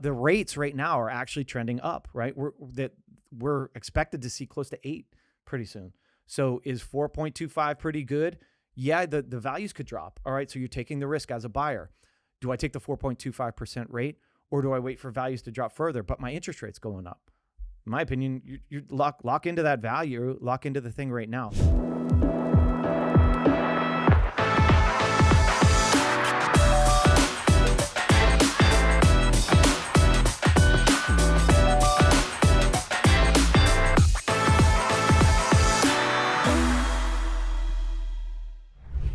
The rates right now are actually trending up, right? We're expected to see close to 8 pretty soon. So is 4.25 pretty good? Yeah, the values could drop. All right, so you're taking the risk as a buyer. Do I take the 4.25% rate, or do I wait for values to drop further? But my interest rate's going up. In my opinion, you lock into that value, lock into the thing right now.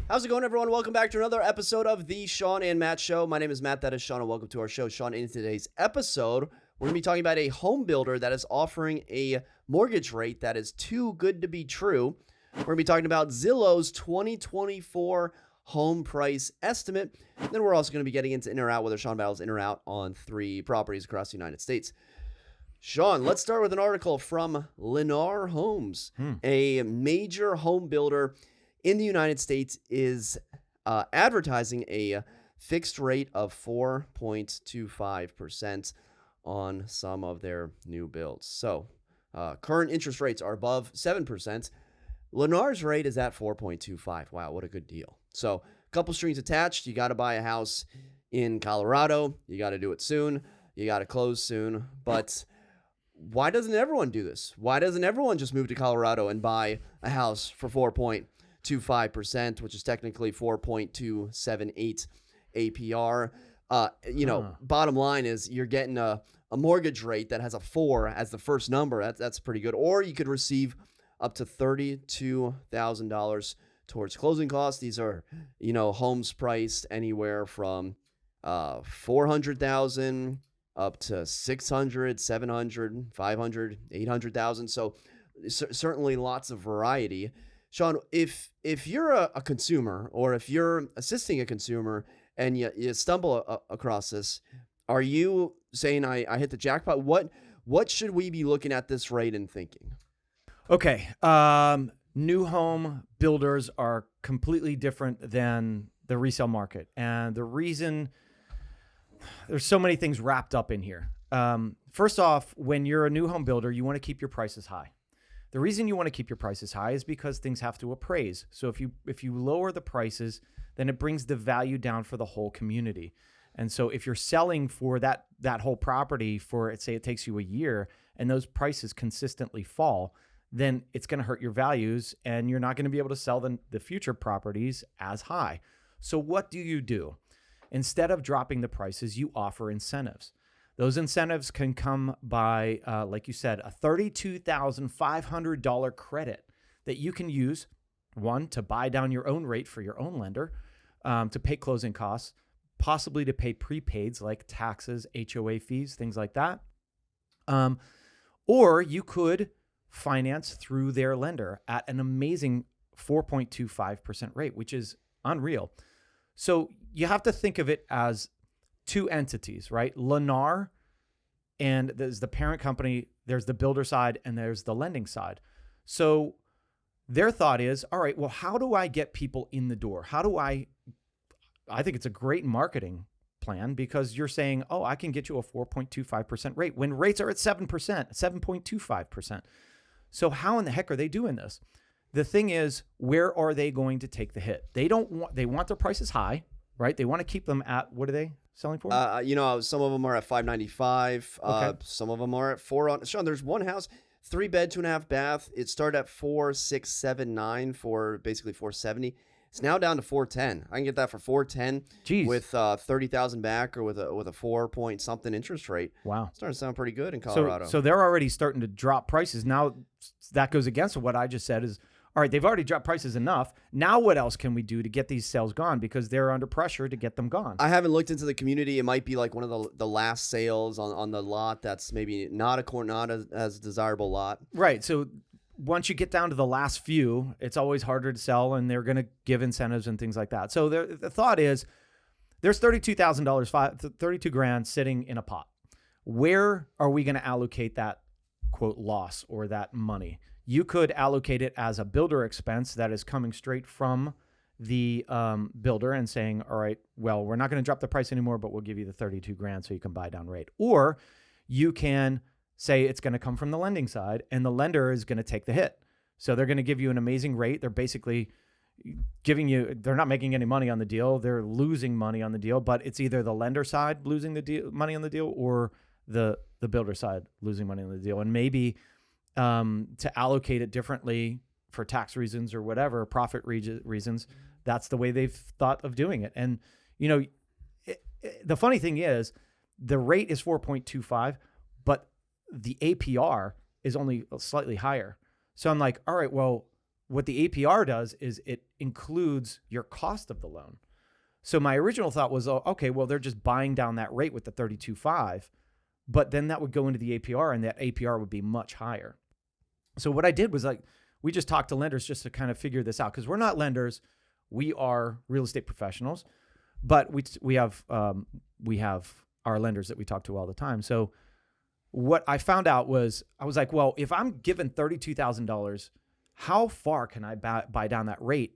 How's it going, everyone? Welcome back to another episode of the Shawn and Matt Show. My name is Matt, that is Shawn, and welcome to our show. Shawn, in today's episode, we're going to be talking about a home builder that is offering a mortgage rate that is too good to be true. We're going to be talking about Zillow's 2024 home price estimate. And then we're also going to be getting into in or out, whether Shawn battles in or out on 3 properties across the United States. Shawn, let's start with an article from Lennar Homes, a major home builder in the United States is advertising a fixed rate of 4.25% on some of their new builds. So current interest rates are above 7%. Lennar's rate is at 4.25. Wow, what a good deal. So a couple strings attached. You got to buy a house in Colorado. You got to do it soon. You got to close soon. But why doesn't everyone do this? Why doesn't everyone just move to Colorado and buy a house for 4.25%, which is technically 4.278 APR. Bottom line is you're getting a mortgage rate that has a 4 as the first number. That's pretty good. Or you could receive up to $32,000 towards closing costs. These are, homes priced anywhere from $400,000 up to $600,000, $700,000, $500,000, $800,000. So certainly lots of variety. Shawn, if you're a consumer, or if you're assisting a consumer and you stumble across this, are you saying I hit the jackpot? What should we be looking at this rate and thinking? Okay. New home builders are completely different than the resale market. And the reason, there's so many things wrapped up in here. First off, when you're a new home builder, you want to keep your prices high. The reason you want to keep your prices high is because things have to appraise. So if you lower the prices, then it brings the value down for the whole community. And so if you're selling for that whole property for, say it takes you a year and those prices consistently fall, then it's going to hurt your values and you're not going to be able to sell the future properties as high. So what do? Instead of dropping the prices, you offer incentives. Those incentives can come by, like you said, a $32,500 credit that you can use, one, to buy down your own rate for your own lender, to pay closing costs, possibly to pay prepaids like taxes, HOA fees, things like that. Or you could finance through their lender at an amazing 4.25% rate, which is unreal. So you have to think of it as 2 entities, right? Lennar, and there's the parent company, there's the builder side, and there's the lending side. So their thought is, all right, well, how do I get people in the door? I think it's a great marketing plan because you're saying, oh, I can get you a 4.25% rate when rates are at 7%, 7.25%. So how in the heck are they doing this? The thing is, where are they going to take the hit? They want their prices high, right? They want to keep them at, what are they selling for? Some of them are at $595. Okay. Some of them are at $400. Shawn, there's one house, 3-bed, 2.5 bath. It started at $4,679 for basically $470. It's now down to $410. I can get that for $410. Jeez. With $30,000 back, or with a 4 point something interest rate. Wow, it's starting to sound pretty good in Colorado. So they're already starting to drop prices. Now that goes against what I just said is, all right, they've already dropped prices enough. Now what else can we do to get these sales gone? Because they're under pressure to get them gone. I haven't looked into the community. It might be like one of the last sales on the lot that's maybe not as desirable lot. Right. So once you get down to the last few, it's always harder to sell, and they're going to give incentives and things like that. So the thought is there's $32,000, $32,000 sitting in a pot. Where are we going to allocate that, quote, loss or that money? You could allocate it as a builder expense that is coming straight from the builder and saying, all right, well, we're not going to drop the price anymore, but we'll give you the 32 grand so you can buy down rate. Or you can say it's going to come from the lending side and the lender is going to take the hit. So they're going to give you an amazing rate. They're basically giving you, they're not making any money on the deal. They're losing money on the deal, but it's either the lender side losing the deal, money on the deal, or the builder side losing money on the deal. And maybe to allocate it differently for tax reasons or whatever, profit reasons, that's the way they've thought of doing it. And, the funny thing is the rate is 4.25, but the APR is only slightly higher. So I'm like, all right, well, what the APR does is it includes your cost of the loan. So my original thought was, oh, okay, well, they're just buying down that rate with the 32.5, but then that would go into the APR and that APR would be much higher. So what I did was we just talked to lenders just to kind of figure this out, because we're not lenders. We are real estate professionals, but we have our lenders that we talk to all the time. So what I found out was, I was like, well, if I'm given $32,000, how far can I buy down that rate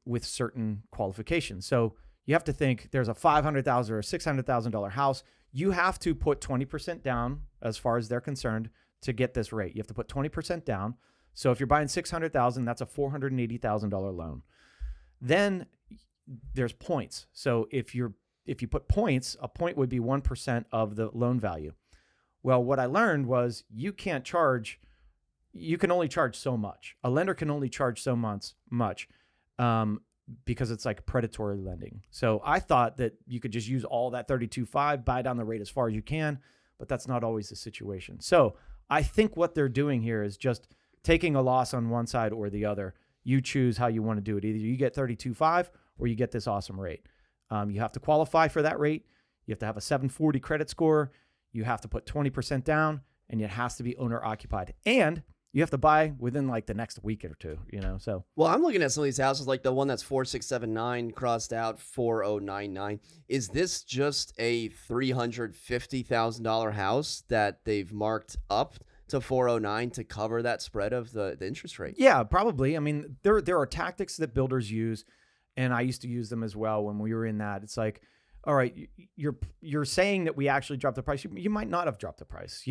with certain qualifications? So you have to think there's a $500,000 or $600,000 house. You have to put 20% down as far as they're concerned to get this rate. You have to put 20% down. So if you're buying $600,000, that's a $480,000 loan. Then there's points. So if you put points, a point would be 1% of the loan value. Well, what I learned was you can only charge so much. A lender can only charge so much because it's like predatory lending. So I thought that you could just use all that 32.5, buy down the rate as far as you can, but that's not always the situation. So I think what they're doing here is just taking a loss on one side or the other. You choose how you want to do it. Either you get 32.5 or you get this awesome rate. You have to qualify for that rate. You have to have a 740 credit score. You have to put 20% down, and it has to be owner occupied. And you have to buy within like the next week or two, so. Well, I'm looking at some of these houses, like the one that's 4679 crossed out 4099. Is this just a $350,000 house that they've marked up to 409 to cover that spread of the interest rate? Yeah, probably. I mean, there are tactics that builders use, and I used to use them as well when we were in that. It's like, all right, you're saying that we actually dropped the price. You might not have dropped the price.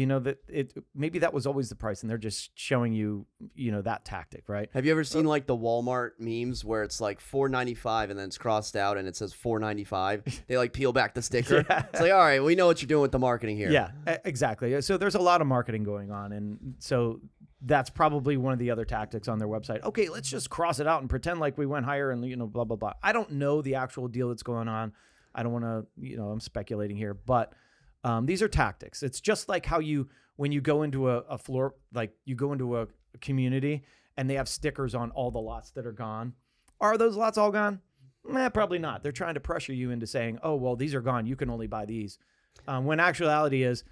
Maybe that was always the price, and they're just showing you, that tactic, right? Have you ever seen like the Walmart memes where it's like $4.95 and then it's crossed out and it says $4.95? They like peel back the sticker. Yeah. It's like, all right, we know what you're doing with the marketing here. Yeah, exactly. So there's a lot of marketing going on, and so that's probably one of the other tactics on their website. Okay, let's just cross it out and pretend like we went higher and blah blah blah. I don't know the actual deal that's going on. I don't want to, I'm speculating here, but these are tactics. It's just like how when you go into a floor, like you go into a community and they have stickers on all the lots that are gone. Are those lots all gone? Probably not. They're trying to pressure you into saying, oh, well, these are gone. You can only buy these. When actuality is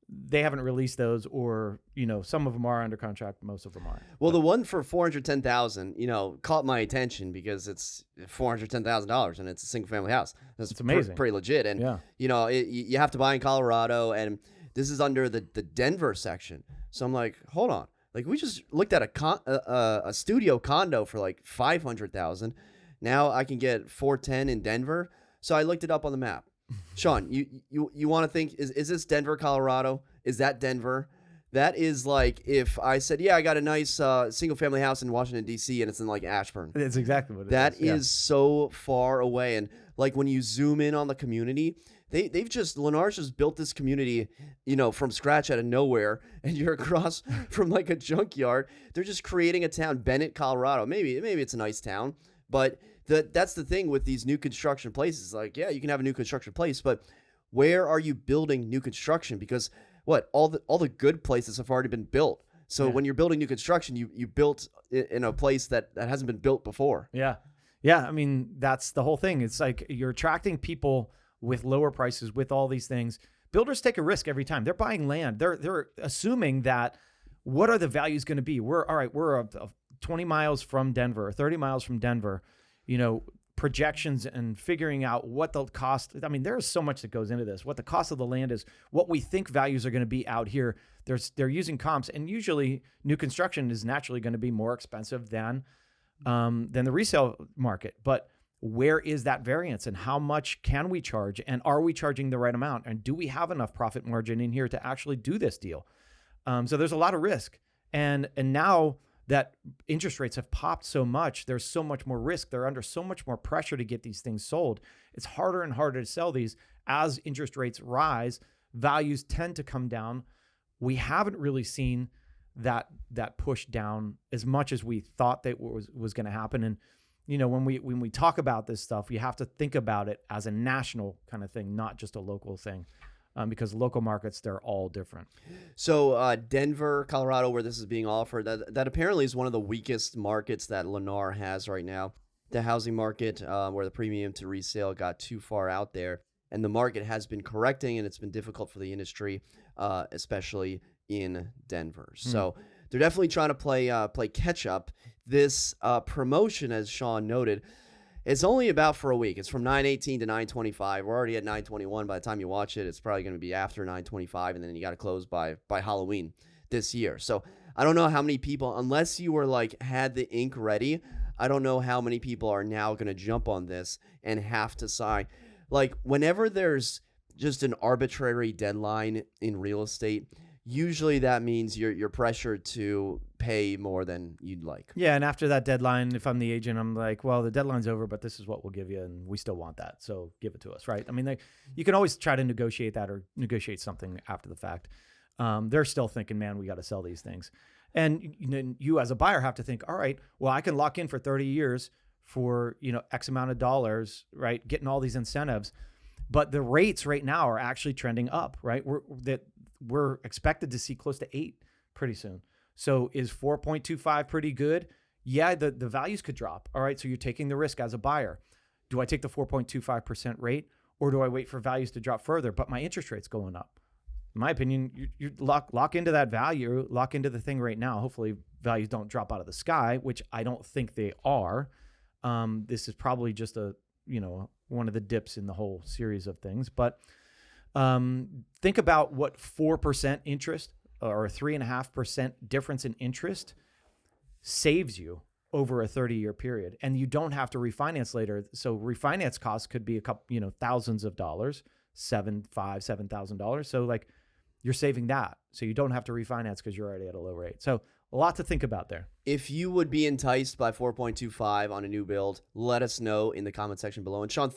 they haven't released those, or, some of them are under contract. Most of them are. Well, the one for $410,000, caught my attention because it's $410,000 and it's a single family house. That's amazing. Pretty legit. And, yeah. You have to buy in Colorado, and this is under the Denver section. So I'm like, hold on. Like, we just looked at a studio condo for like $500,000. Now I can get $410 in Denver. So I looked it up on the map. Shawn, you want to think, is this Denver, Colorado? Is that Denver? That is like if I said, yeah, I got a nice single family house in Washington, D.C., and it's in like Ashburn. That's exactly what it is. That is so far away. And like when you zoom in on the community, Lennar's just built this community, from scratch out of nowhere, and you're across from like a junkyard. They're just creating a town, Bennett, Colorado. Maybe it's a nice town, but that's the thing with these new construction places. Like, yeah, you can have a new construction place, but where are you building new construction? Because all the good places have already been built. So when you're building new construction, you built in a place that hasn't been built before. Yeah. Yeah. I mean, that's the whole thing. It's like you're attracting people with lower prices, with all these things. Builders take a risk every time. They're buying land. They're assuming that what are the values going to be? We're 20 miles from Denver, 30 miles from Denver, projections and figuring out what the cost. I mean, there's so much that goes into this, what the cost of the land is, what we think values are going to be out here. They're using comps, and usually new construction is naturally going to be more expensive than than the resale market. But where is that variance, and how much can we charge, and are we charging the right amount, and do we have enough profit margin in here to actually do this deal? So there's a lot of risk, and now that interest rates have popped so much, there's so much more risk. They're under so much more pressure to get these things sold. It's harder and harder to sell these. As interest rates rise, values tend to come down. We haven't really seen that push down as much as we thought that was going to happen. And when we talk about this stuff, you have to think about it as a national kind of thing, not just a local thing, because local markets, they're all different. So Denver, Colorado, where this is being offered, that apparently is one of the weakest markets that Lennar has right now. The housing market, where the premium to resale got too far out there, and the market has been correcting, and it's been difficult for the industry, especially in Denver. So they're definitely trying to play catch up. This promotion, as Shawn noted, it's only about for a week. It's from 9/18 to 9/25. We're already at 9/21. By the time you watch it, it's probably going to be after 9/25, and then you got to close by Halloween this year. So I don't know how many people, unless you were had the ink ready, I don't know how many people are now going to jump on this and have to sign. Whenever there's just an arbitrary deadline in real estate, usually that means you're pressured to pay more than you'd like. Yeah, and after that deadline, if I'm the agent, I'm like, well, the deadline's over, but this is what we'll give you, and we still want that, so give it to us, right? I mean, you can always try to negotiate that or negotiate something after the fact. They're still thinking, man, we got to sell these things. And you as a buyer have to think, all right, well, I can lock in for 30 years for X amount of dollars, right? Getting all these incentives. But the rates right now are actually trending up, right? We're expected to see close to 8 pretty soon. So is 4.25 pretty good? Yeah, the values could drop. All right, so you're taking the risk as a buyer. Do I take the 4.25% rate, or do I wait for values to drop further, but my interest rate's going up? In my opinion, you lock into that value, lock into the thing right now. Hopefully values don't drop out of the sky, which I don't think they are. This is probably just one of the dips in the whole series of things. But think about what 4% interest or a 3.5% difference in interest saves you over a 30-year period, and you don't have to refinance later. So refinance costs could be a couple, thousands of dollars, $7,000. So you're saving that, so you don't have to refinance because you're already at a low rate. So a lot to think about there. If you would be enticed by 4.25 on a new build, let us know in the comment section below. And Shawn,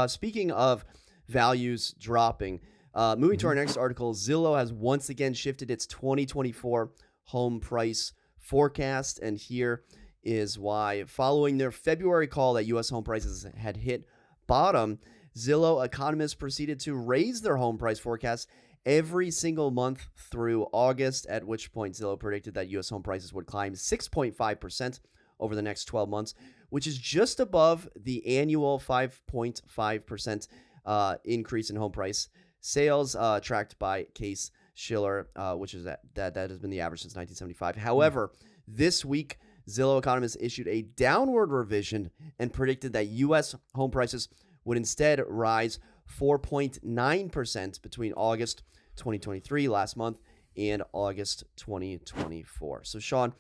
speaking of values dropping, moving to our next article, Zillow has once again shifted its 2024 home price forecast, and here is why. Following their February call that U.S. home prices had hit bottom, Zillow economists proceeded to raise their home price forecast every single month through August, at which point Zillow predicted that U.S. home prices would climb 6.5% over the next 12 months, which is just above the annual 5.5% increase in home price sales tracked by Case Shiller, which is that has been the average since 1975. However, this week, Zillow economists issued a downward revision and predicted that U.S. home prices would instead rise 4.9% between August 2023, last month, and August 2024. So, Shawn,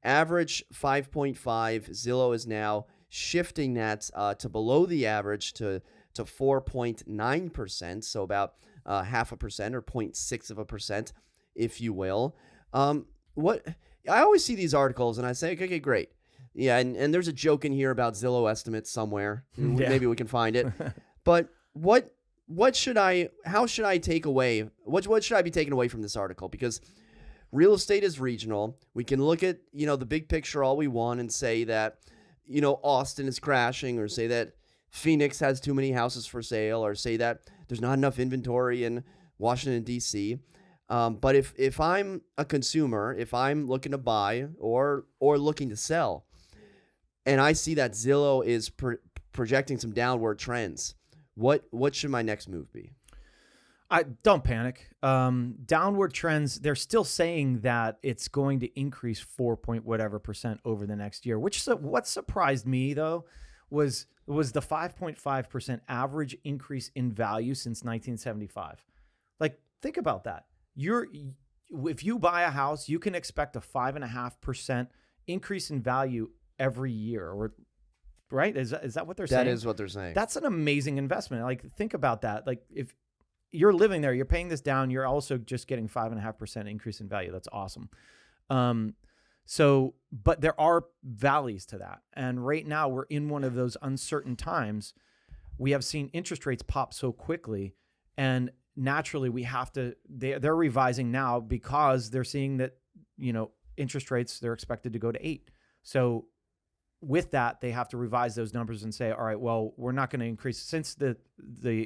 average 5.5. Zillow is now shifting that to below the average to 4.9%, so about 0.5% or 0.6%, if you will. What I always see these articles and I say, okay, great. Yeah, and there's a joke in here about Zillow estimates somewhere. Yeah. Maybe we can find it. But how should I take away? What should I be taking away from this article? Because real estate is regional. We can look at, the big picture all we want and say that, Austin is crashing, or say that Phoenix has too many houses for sale, or say that there's not enough inventory in Washington, D.C. But if I'm a consumer, if I'm looking to buy or looking to sell, and I see that Zillow is projecting some downward trends, what should my next move be? Don't panic. Downward trends, they're still saying that it's going to increase 4% over the next year, what surprised me, though, was the 5.5% average increase in value since 1975. Think about that. If you buy a house, you can expect a 5.5% increase in value every year, or right? Is that what they're That saying? is what they're saying. That's an amazing investment. Like, think about that. Like, if you're living there, you're paying this down, you're also just getting 5.5% increase in value. That's awesome. But there are valleys to that. And right now we're in one of those uncertain times. We have seen interest rates pop so quickly, and naturally we have to, they're revising now because they're seeing that, interest rates, they're expected to go to 8. So with that, they have to revise those numbers and say, all right, well, we're not going to increase, since the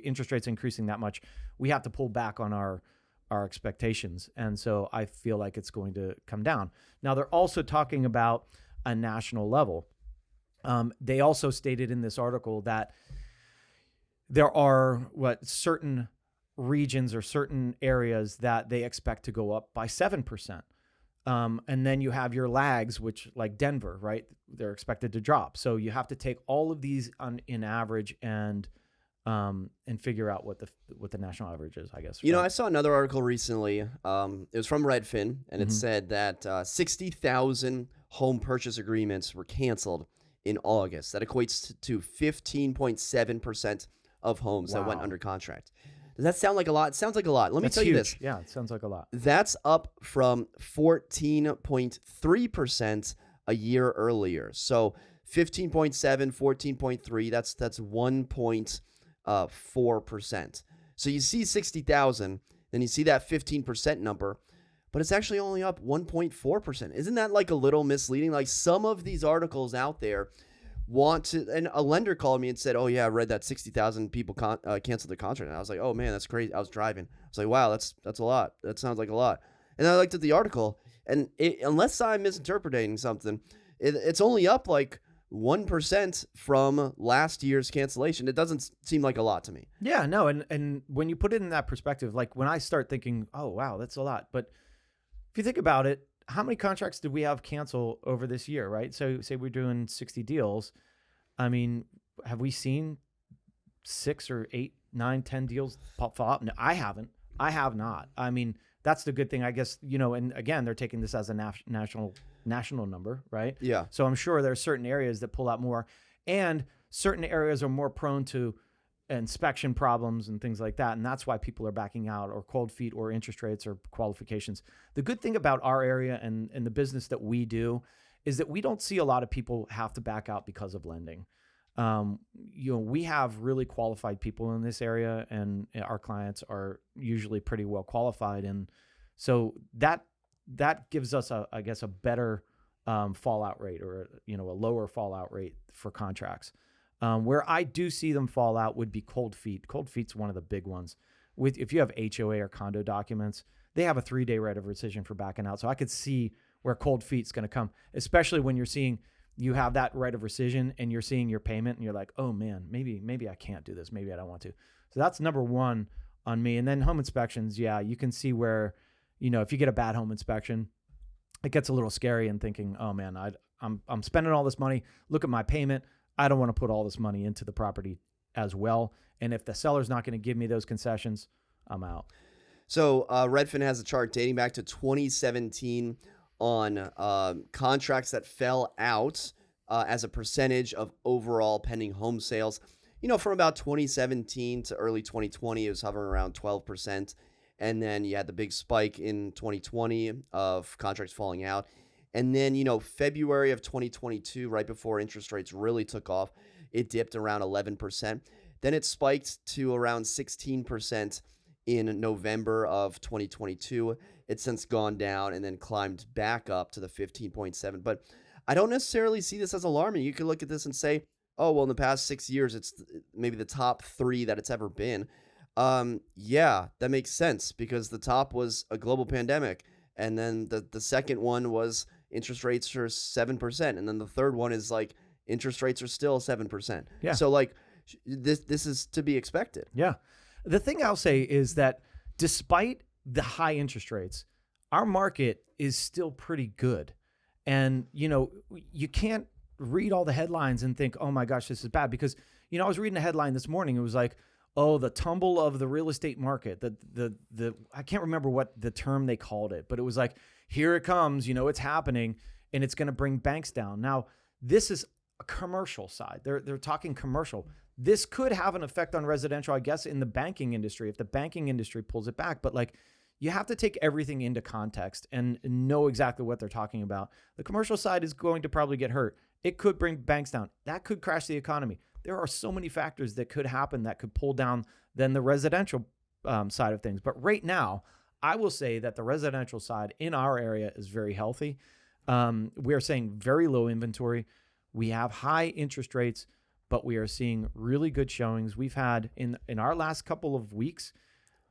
interest rate's increasing that much, we have to pull back on our expectations. And so I feel like it's going to come down. Now, they're also talking about a national level. They also stated in this article that there are certain regions or certain areas that they expect to go up by 7%. And then you have your lags, which, like Denver, right? They're expected to drop. So you have to take all of these in average and figure out what the national average is, I guess. I saw another article recently. It was from Redfin, and it said that 60,000 home purchase agreements were canceled in August. That equates to 15.7% of homes that went under contract. Does that sound like a lot? It sounds like a lot. Let me tell you this. Yeah, it sounds like a lot. That's up from 14.3% a year earlier. So 15.7, 14.3, that's 1.4%. So you see 60,000, then you see that 15% number, but it's actually only up 1.4%. Isn't that like a little misleading? Like, some of these articles out there want to, and a lender called me and said, oh yeah, I read that 60,000 people canceled their contract. And I was like, oh man, that's crazy. I was driving. I was like, wow, that's a lot. That sounds like a lot. And I looked at the article, and unless I'm misinterpreting something, it's only up like 1% from last year's cancellation. It doesn't seem like a lot to me. Yeah, no. And when you put it in that perspective, like when I start thinking, oh wow, that's a lot. But if you think about it, how many contracts did we have cancel over this year, right? So say we're doing 60 deals. I mean, have we seen 6 or 8, 9, 10 deals fall up? No, I haven't. I have not. I mean, that's the good thing, I guess, and again, they're taking this as a national number, right? Yeah. So I'm sure there are certain areas that pull out more, and certain areas are more prone to inspection problems and things like that. And that's why people are backing out, or cold feet, or interest rates, or qualifications. The good thing about our area and the business that we do is that we don't see a lot of people have to back out because of lending. We have really qualified people in this area, and our clients are usually pretty well qualified. And so that gives us a better fallout rate, or a lower fallout rate for contracts. Where I do see them fall out would be cold feet. Cold feet's one of the big ones. If you have HOA or condo documents, they have a 3-day right of rescission for backing out. So I could see where cold feet's going to come, especially when you have that right of rescission and you're seeing your payment and you're like, oh man, maybe I can't do this. Maybe I don't want to. So that's number one on me. And then home inspections. Yeah, you can see where, if you get a bad home inspection, it gets a little scary, and thinking, oh man, I'm spending all this money. Look at my payment. I don't want to put all this money into the property as well. And if the seller's not going to give me those concessions, I'm out. So Redfin has a chart dating back to 2017 on contracts that fell out as a percentage of overall pending home sales. From about 2017 to early 2020, it was hovering around 12%. And then you had the big spike in 2020 of contracts falling out. And then, February of 2022, right before interest rates really took off, it dipped around 11%. Then it spiked to around 16% in November of 2022. It's since gone down and then climbed back up to the 15.7. But I don't necessarily see this as alarming. You could look at this and say, oh, well, in the past 6 years, it's maybe the top 3 that it's ever been. Yeah, that makes sense, because the top was a global pandemic. And then the second one was interest rates are 7%. And then the third one is like interest rates are still 7%. Yeah. So like this is to be expected. Yeah. The thing I'll say is that despite the high interest rates, our market is still pretty good. And, you can't read all the headlines and think, oh my gosh, this is bad. Because, I was reading a headline this morning. It was like, oh, the tumble of the real estate market. The I can't remember what the term they called it, but it was like, here it comes, it's happening, and it's going to bring banks down. Now, This is a commercial side. They're talking commercial. This could have an effect on residential, I guess, in the banking industry if the banking industry pulls it back. But like, you have to take everything into context and know exactly what they're talking about. The commercial side is going to probably get hurt. It could bring banks down. That could crash the economy. There are so many factors that could happen that could pull down then the residential side of things. But right now, I will say that the residential side in our area is very healthy. We are seeing very low inventory. We have high interest rates, but we are seeing really good showings. We've had in our last couple of weeks,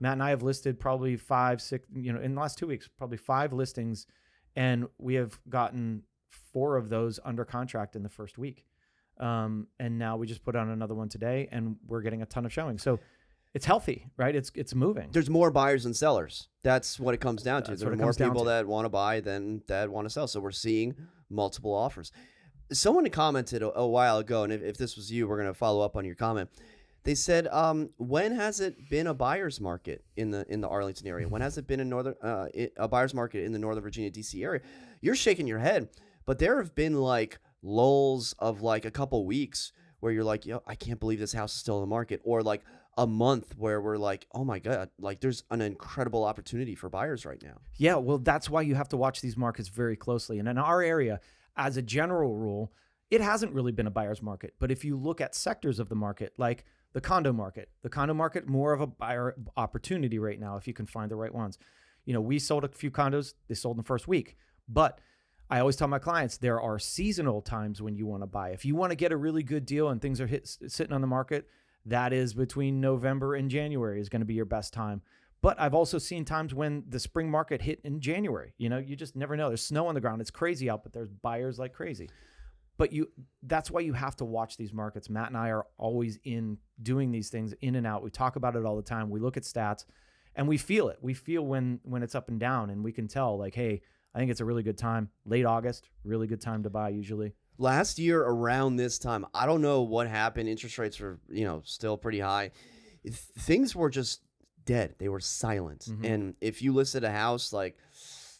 Matt and I have listed probably 5, 6, in the last 2 weeks, probably 5 listings, and we have gotten 4 of those under contract in the first week. And now we just put on another one today, and we're getting a ton of showings. So it's healthy, right? It's moving. There's more buyers than sellers. That's what it comes down to. That's There are more people that want to buy than that want to sell. So we're seeing multiple offers. Someone commented a while ago, and if this was you, we're going to follow up on your comment. They said, when has it been a buyer's market in the Arlington area? When has it been a buyer's market in the Northern Virginia, DC area? You're shaking your head, but there have been like lulls of like a couple weeks where you're like, yo, I can't believe this house is still in the market, or like a month where we're like, oh my God, like there's an incredible opportunity for buyers right now. Yeah, well, that's why you have to watch these markets very closely. And in our area, as a general rule, it hasn't really been a buyer's market. But if you look at sectors of the market, like the condo market more of a buyer opportunity right now if you can find the right ones. We sold a few condos, they sold in the first week. But I always tell my clients there are seasonal times when you want to buy. If you want to get a really good deal and things are sitting on the market, that is between November and January is going to be your best time. But I've also seen times when the spring market hit in January. You just never know. There's snow on the ground. It's crazy out, but there's buyers like crazy. But that's why you have to watch these markets. Matt and I are always in doing these things in and out. We talk about it all the time. We look at stats and we feel it. We feel when it's up and down, and we can tell like, hey, I think it's a really good time. Late August, really good time to buy usually. Last year around this time, I don't know what happened. Interest rates were, still pretty high. Things were just dead. They were silent. Mm-hmm. And if you listed a house, like,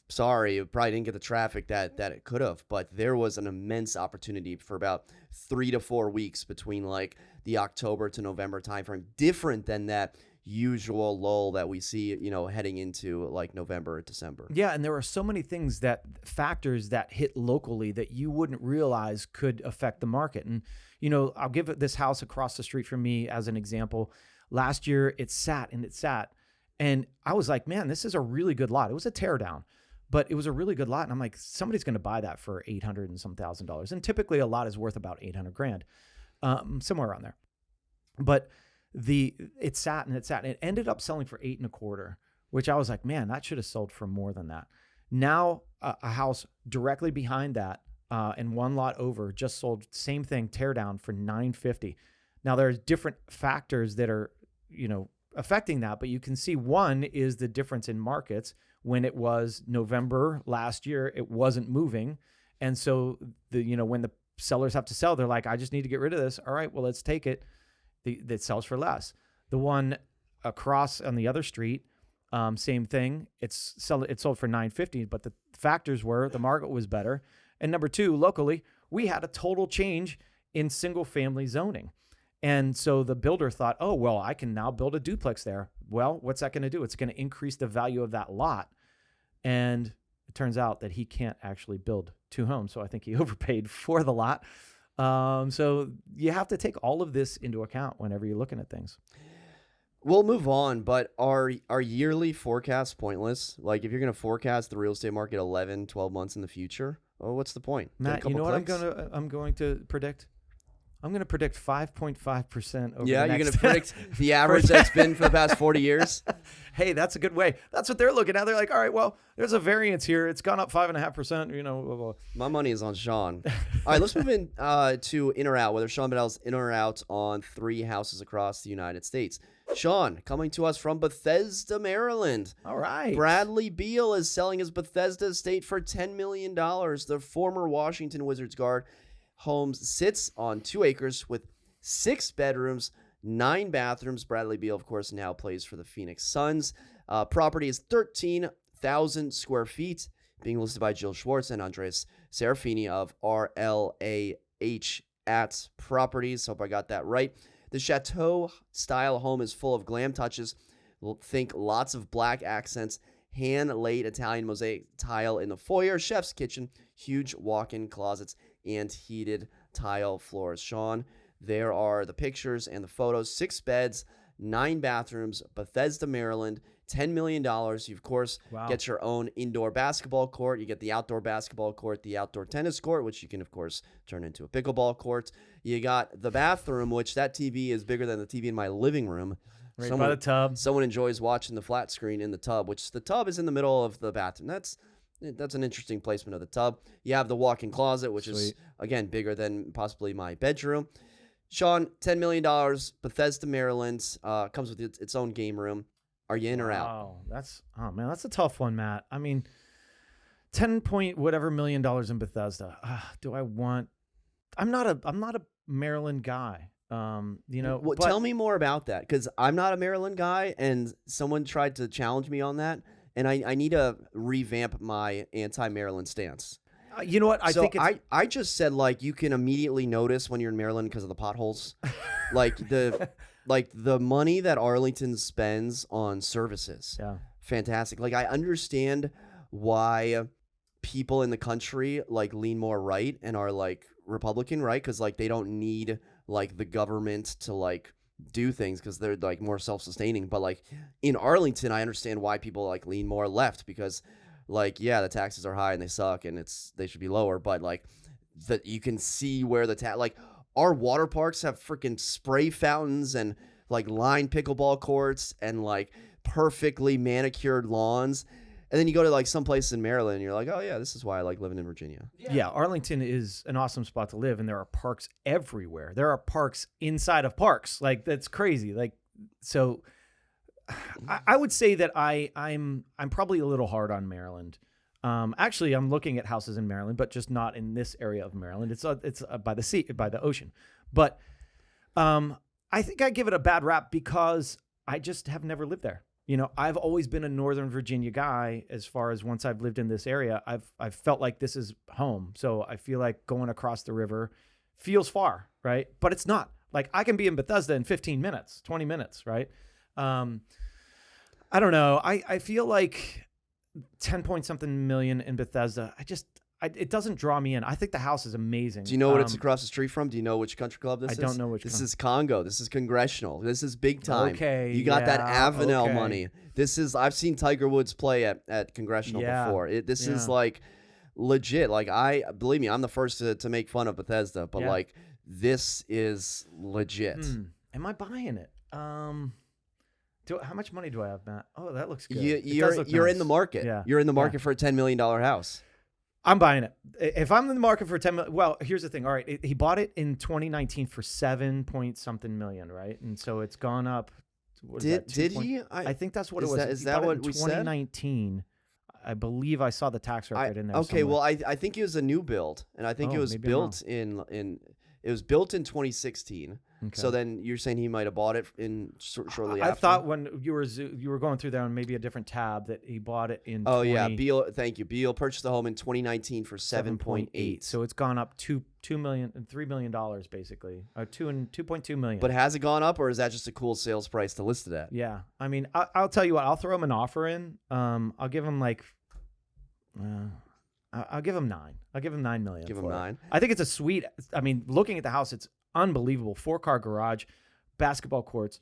sorry, it probably didn't get the traffic that it could have, but there was an immense opportunity for about 3 to 4 weeks between like the October to November timeframe, different than that usual lull that we see, heading into like November or December. Yeah, and there are so many factors that hit locally that you wouldn't realize could affect the market. And, I'll give this house across the street from me as an example. Last year, it sat. And I was like, man, this is a really good lot. It was a tear down, but it was a really good lot. And I'm like, somebody's going to buy that for $800 and some $1,000. And typically a lot is worth about $800,000, somewhere around there. But it sat. It ended up selling for $8.25, which I was like, man, that should have sold for more than that. Now a house directly behind that and one lot over just sold, same thing, tear down for $950. Now there's different factors that are, affecting that, but you can see one is the difference in markets. When it was November last year, it wasn't moving. And so when the sellers have to sell, they're like, I just need to get rid of this. All right, well, let's take it. That sells for less. The one across on the other street, same thing. It sold for $950, but the factors were the market was better. And number 2, locally, we had a total change in single family zoning. And so the builder thought, oh, well, I can now build a duplex there. Well, what's that going to do? It's going to increase the value of that lot. And it turns out that he can't actually build 2 homes. So I think he overpaid for the lot. So you have to take all of this into account whenever you're looking at things. We'll move on, but are yearly forecasts pointless? Like if you're going to forecast the real estate market 11, 12 months in the future, what's the point? Matt, you know what I'm going to predict? I'm going to predict 5.5% over Yeah, the next you're going to predict the average that's been for the past 40 years? Hey, that's a good way. That's what they're looking at. They're like, all right, well, there's a variance here. It's gone up 5.5%, blah, blah. My money is on Shawn. All right, let's move in to in or out, whether Shawn Bedell's in or out on 3 houses across the United States. Shawn, coming to us from Bethesda, Maryland. All right. Bradley Beal is selling his Bethesda estate for $10 million. The former Washington Wizards guard Homes sits on 2 acres with 6 bedrooms, 9 bathrooms. Bradley Beal, of course, now plays for the Phoenix Suns. Property is 13,000 square feet. being listed by Jill Schwartz and Andres Serafini of RLAH at Properties. Hope I got that right. The chateau-style home is full of glam touches. Think lots of black accents, hand-laid Italian mosaic tile in the foyer, chef's kitchen, huge walk-in closets, and heated tile floors. Shawn, there are the pictures and the photos. 6 beds, 9 bathrooms, Bethesda, Maryland, $10 million. You, of course, get your own indoor basketball court. You get the outdoor basketball court, the outdoor tennis court, which you can, of course, turn into a pickleball court. You got the bathroom, which that TV is bigger than the TV in my living room. Right by the tub. Someone enjoys watching the flat screen in the tub, which the tub is in the middle of the bathroom. That's an interesting placement of the tub. You have the walk-in closet, which is, again, bigger than possibly my bedroom. Shawn, $10 million, Bethesda, Maryland, comes with its own game room. Are you in or out? Oh, that's a tough one, Matt. I mean, 10 point whatever million dollars in Bethesda. Do I want? I'm not a Maryland guy. Well, tell me more about that, because I'm not a Maryland guy, and someone tried to challenge me on that, and I need to revamp my anti-Maryland stance. You know what? I just said, like, you can immediately notice when you're in Maryland because of the potholes. like the money that Arlington spends on services. Yeah. Fantastic. Like, I understand why people in the country like lean more right and are like Republican, right? Because like they don't need like the government to like do things because they're like more self-sustaining. But like in Arlington, I understand why people like lean more left, because like, yeah, the taxes are high and they suck and they should be lower, but like that you can see where like our water parks have freaking spray fountains and like lined pickleball courts and like perfectly manicured lawns. And then you go to like some place in Maryland and you're like, oh yeah, this is why I like living in Virginia. Yeah, Arlington is an awesome spot to live, and there are parks everywhere. There are parks inside of parks. Like, that's crazy. Like, so I would say that I'm probably a little hard on Maryland. Actually, I'm looking at houses in Maryland, but just not in this area of Maryland. It's by the sea, by the ocean. But I think I give it a bad rap because I just have never lived there. You know, I've always been a Northern Virginia guy. As far as once I've lived in this area, I've felt like this is home. So I feel like going across the river feels far, right? But it's not. Like, I can be in Bethesda in 15 minutes, 20 minutes, right? I don't know. I feel like 10 point something million in Bethesda, it doesn't draw me in. I think the house is amazing. Do you know what it's across the street from? Do you know which country club this is? I don't know which. This is Congo. This is Congressional. This is big time. Okay. You got that Avenel money. I've seen Tiger Woods play at Congressional before. This is like legit. Like, believe me, I'm the first to make fun of Bethesda, but like this is legit. Am I buying it? How much money do I have, Matt? Oh, that looks good. You're in the market. Yeah. You're in the market for a $10 million house. I'm buying it. If I'm in the market for 10 million, well, here's the thing. All right, he bought it in 2019 for 7 point something million, right? And so it's gone up. Did he? I think that's what it was. Is that what we said? 2019. I believe I saw the tax record in there. Okay, somewhere. well, I think it was a new build, and I think it was built in 2016. Okay. So then you're saying he might have bought it shortly after? I thought when you were going through there on maybe a different tab that he bought it in. Oh, yeah. Beal, thank you. Beal purchased the home in 2019 for 7.8. So it's gone up $3 million basically. $2.2 million. But has it gone up, or is that just a cool sales price to list it at? Yeah. I mean, I'll tell you what. I'll throw him an offer in. I'll give him like. I'll give him 9. I'll give him $9 million. Give him 9. I think it's a sweet. I mean, looking at the house, it's unbelievable. 4-car garage, basketball courts.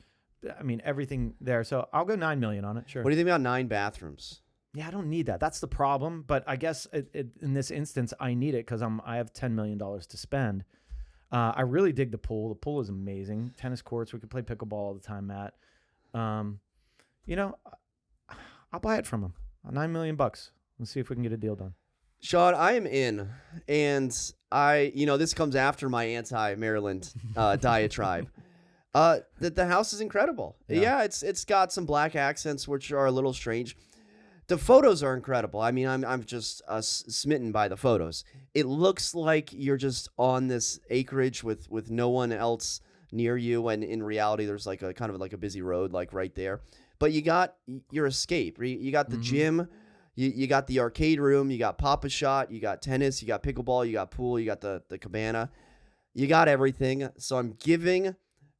I mean, everything there. So I'll go $9 million on it. Sure. What do you think about 9 bathrooms? Yeah, I don't need that. That's the problem. But I guess in this instance, I need it because I have $10 million to spend. I really dig the pool. The pool is amazing. Tennis courts. We could play pickleball all the time, Matt. You know, I'll buy it from him. $9 million. Let's see if we can get a deal done. Shawn, I am in, and this comes after my anti-Maryland diatribe. The house is incredible. Yeah, it's got some black accents which are a little strange. The photos are incredible. I mean, I'm just smitten by the photos. It looks like you're just on this acreage with no one else near you, and in reality, there's like a kind of like a busy road like right there. But you got your escape. You got the gym. You got the arcade room, you got Pop-A-Shot, you got tennis, you got pickleball, you got pool, you got the cabana. You got everything. So I'm giving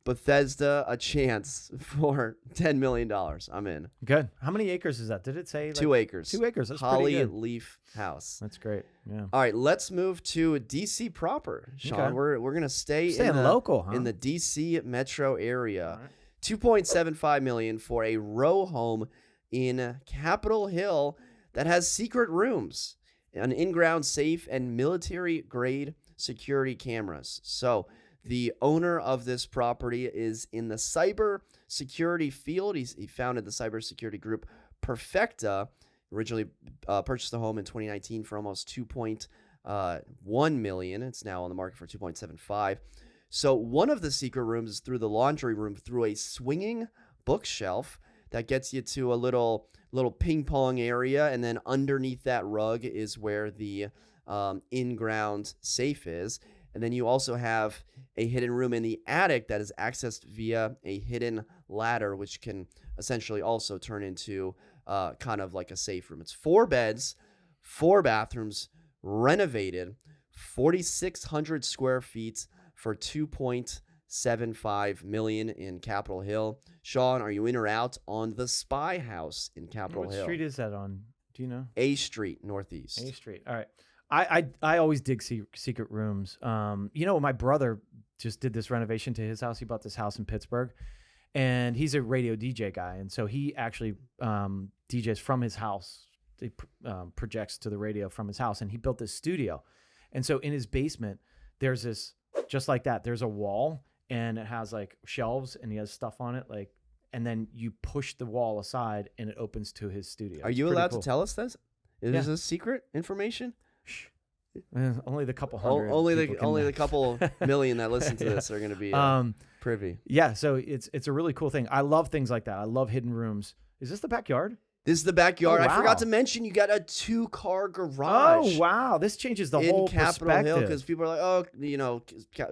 Bethesda a chance for $10 million. I'm in. Good. How many acres is that? Did it say? 2 acres. 2 acres. That's Holly pretty good. Leaf House. That's great. Yeah. All right, let's move to DC proper, Shawn. Okay. We're gonna stay Staying local, huh? in the DC metro area. All right. $2.75 million for a row home in Capitol Hill that has secret rooms, an in-ground safe, and military-grade security cameras. So the owner of this property is in the cyber security field. He founded the cybersecurity group Perfecta. Originally purchased the home in 2019 for almost $2.1 million. It's now on the market for $2.75. So one of the secret rooms is through the laundry room, through a swinging bookshelf that gets you to a little ping pong area, and then underneath that rug is where the in-ground safe is. And then you also have a hidden room in the attic that is accessed via a hidden ladder, which can essentially also turn into kind of like a safe room. It's 4 beds, 4 bathrooms, renovated, 4,600 square feet for $2.75 million in Capitol Hill. Shawn, are you in or out on the Spy House in Capitol Hill? What street is that on? Do you know? A Street, Northeast. A Street. All right. I always dig secret rooms. My brother just did this renovation to his house. He bought this house in Pittsburgh, and he's a radio DJ guy, and so he actually DJs from his house. He projects to the radio from his house, and he built this studio. And so in his basement, there's this, just like that, there's a wall, and it has like shelves, and he has stuff on it, like, and then you push the wall aside, and it opens to his studio. Are you allowed to tell us this? Is this secret information? Shh. Only the couple hundred. Only the couple million that listen to this are going to be privy. Yeah, so it's a really cool thing. I love things like that. I love hidden rooms. Is this the backyard? This is the backyard. Oh, wow. I forgot to mention you got a 2-car garage. Oh wow, this changes the whole Capitol perspective. Hill, because people are like, oh,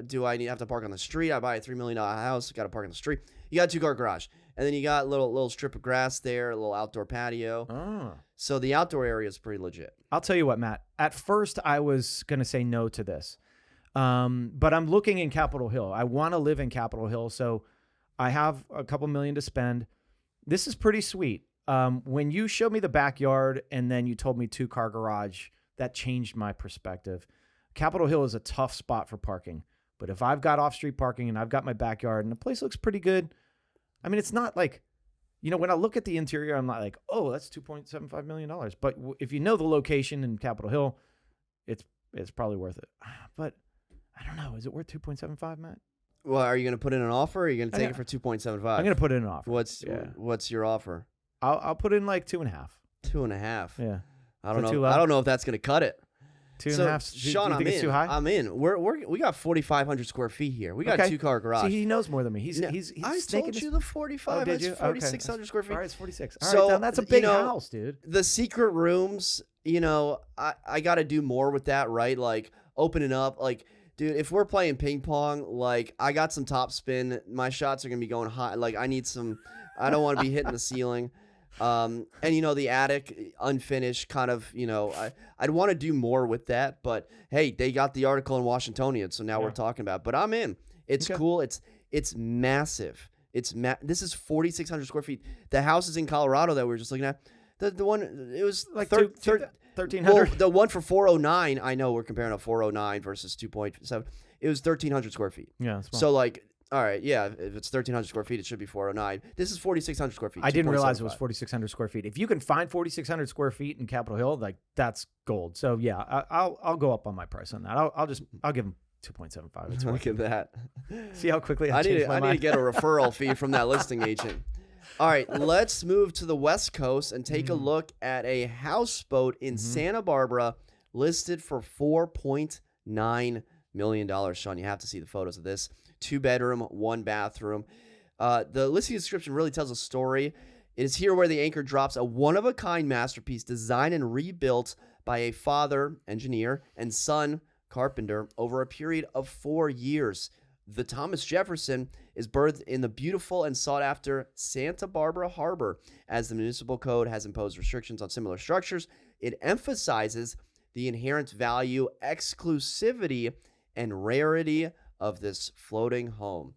do I have to park on the street? I buy a $3 million house, got to park on the street. You got a 2-car garage, and then you got a little strip of grass there, a little outdoor patio. Oh. So the outdoor area is pretty legit. I'll tell you what, Matt. At first, I was going to say no to this, but I'm looking in Capitol Hill. I want to live in Capitol Hill, so I have a couple million to spend. This is pretty sweet. When you showed me the backyard and then you told me 2-car garage, that changed my perspective. Capitol Hill is a tough spot for parking, but if I've got off-street parking and I've got my backyard and the place looks pretty good, I mean, it's not like, when I look at the interior, I'm not like, oh, that's $2.75 million. But if you know the location in Capitol Hill, it's probably worth it. But I don't know. Is it worth 2.75, Matt? Well, are you going to put in an offer, or are you going to take it for 2.75? I'm going to put in an offer. What's your offer? I'll put in like 2.5. 2.5. Yeah. I don't know. I don't know if that's going to cut it. 2.5. Shawn, do you think it's too high? I'm in. We got 4,500 square feet here. We got a 2-car garage. See, he knows more than me. I told you the 45. Oh, did you? That's 4,600 square feet. All right, it's 46. All so, right, that's a big house, dude. The secret rooms, I got to do more with that, right? Like opening up, like, dude, if we're playing ping pong, like I got some top spin. My shots are gonna be going high. Like I need some. I don't want to be hitting the ceiling. And the attic unfinished kind of, I'd want to do more with that, but hey, they got the article in Washingtonian, so now we're talking about it. But I'm in. It's cool. It's massive. This is 4,600 square feet. The houses in Colorado that we were just looking at, the one, it was like 1,300. Well, the one for 409, I know we're comparing a 409 versus 2.7. It was 1,300 square feet. Yeah. So like, all right, yeah, if it's 1,300 square feet, it should be 409. This is 4,600 square feet. I didn't realize it was 4,600 square feet. If you can find 4,600 square feet in Capitol Hill, like that's gold. So yeah, I'll go up on my price on that. I'll give him 2.75. It's Look at that. See how quickly I need mind. to get a referral fee from that listing agent. All right, let's move to the West Coast and take a look at a houseboat in Santa Barbara listed for $4.9 million. Shawn, you have to see the photos of this. 2-bedroom, 1-bathroom. The listing description really tells a story. It is here where the anchor drops a one-of-a-kind masterpiece designed and rebuilt by a father, engineer, and son, carpenter, over a period of 4 years. The Thomas Jefferson is birthed in the beautiful and sought-after Santa Barbara Harbor. As the municipal code has imposed restrictions on similar structures, it emphasizes the inherent value, exclusivity, and rarity of this floating home.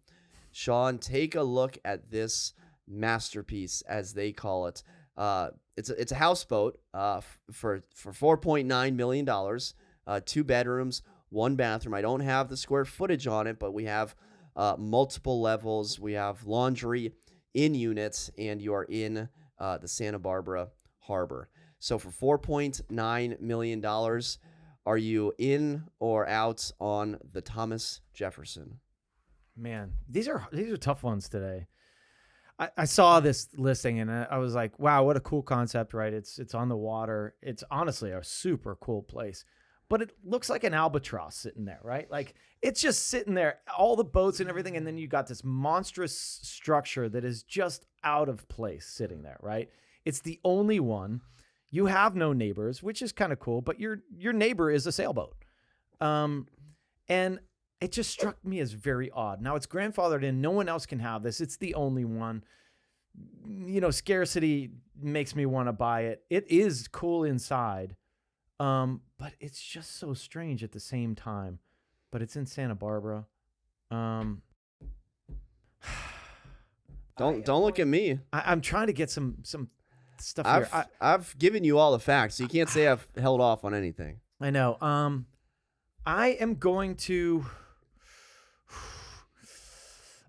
Shawn, take a look at this masterpiece, as they call it. It's a houseboat for $4.9 million, 2 bedrooms, 1 bathroom. I don't have the square footage on it, but we have multiple levels. We have laundry in units, and you are in the Santa Barbara Harbor. So for $4.9 million, are you in or out on the Thomas Jefferson? Man, these are tough ones today. I saw this listing and I was like, wow, what a cool concept, right? It's on the water. It's honestly a super cool place. But it looks like an albatross sitting there, right? Like it's just sitting there, all the boats and everything, and then you got this monstrous structure that is just out of place sitting there, right? It's the only one. You have no neighbors, which is kind of cool, but your neighbor is a sailboat. And it just struck me as very odd. Now it's grandfathered in. No one else can have this. It's the only one. You know, scarcity makes me want to buy it. It is cool inside. But it's just so strange at the same time. But it's in Santa Barbara. Don't look at me. I'm trying to get some stuff here. I've given you all the facts, so you can't say I've held off on anything. I know. I am going to.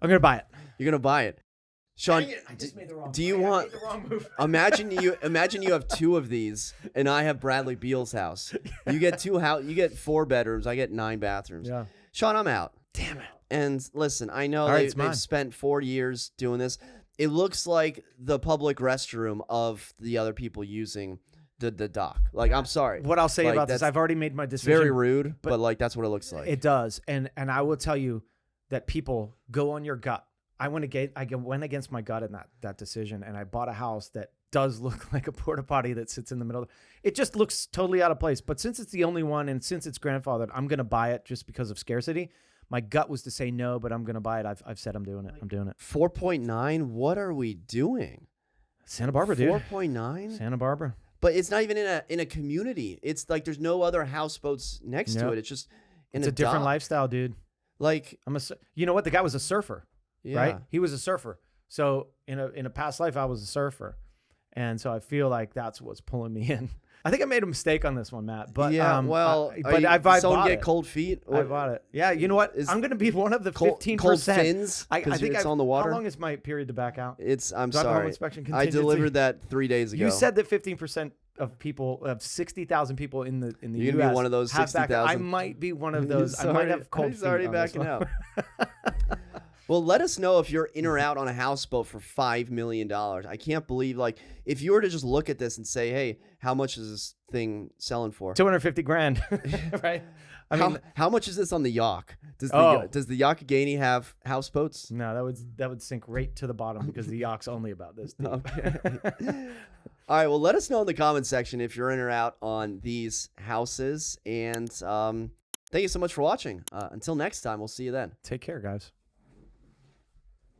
I'm gonna buy it. You're gonna buy it, Shawn. I just made the wrong. Do you want? I made the wrong move. Imagine you have 2 of these, and I have Bradley Beal's house. You get you get 4 bedrooms. I get 9 bathrooms. Yeah. Shawn, I'm out. Damn it. And listen, I know All right, they've spent 4 years doing this. It looks like the public restroom of the other people using the dock. Like, I'm sorry. What I'll say Like, about this, that's I've already made my decision. Very rude, but like that's what it looks like. It does, and I will tell you that people go on your gut. I went against my gut in that decision, and I bought a house that does look like a porta potty that sits in the middle. It just looks totally out of place. But since it's the only one, and since it's grandfathered, I'm gonna buy it just because of scarcity. My gut was to say no, but I'm gonna buy it. I've said I'm doing it. I'm doing it. 4.9. What are we doing? Santa Barbara, dude. 4.9. Santa Barbara. But it's not even in a community. It's like there's no other houseboats next to it. It's just it's a different lifestyle, dude. Like you know what? The guy was a surfer, right? Yeah. He was a surfer. So in a past life, I was a surfer, and so I feel like that's what's pulling me in. I think I made a mistake on this one, Matt. But yeah, I someone bought get it. cold feet. I bought it. Yeah, you know what? I'm going to be one of the 15%. Cold fins. I think it's on the water. How long is my period to back out? I'm Do I have a home sorry. inspection I contingency? delivered that 3 days ago. You said that 15% of people, of 60,000 people in the You're U.S. gonna be one of those have back out. 60,000. I might be one of those. I might have cold He's feet already on this backing one. out. Well, let us know if you're in or out on a houseboat for $5 million. I can't believe, like, if you were to just look at this and say, hey, how much is this thing selling for? $250,000, right? I mean, how much is this on the yacht? Does the Yakagani have houseboats? no, that would sink right to the bottom because the yacht's only about this deep. Okay. All right, well, let us know in the comment section if you're in or out on these houses. And thank you so much for watching. Until next time, we'll see you then. Take care, guys.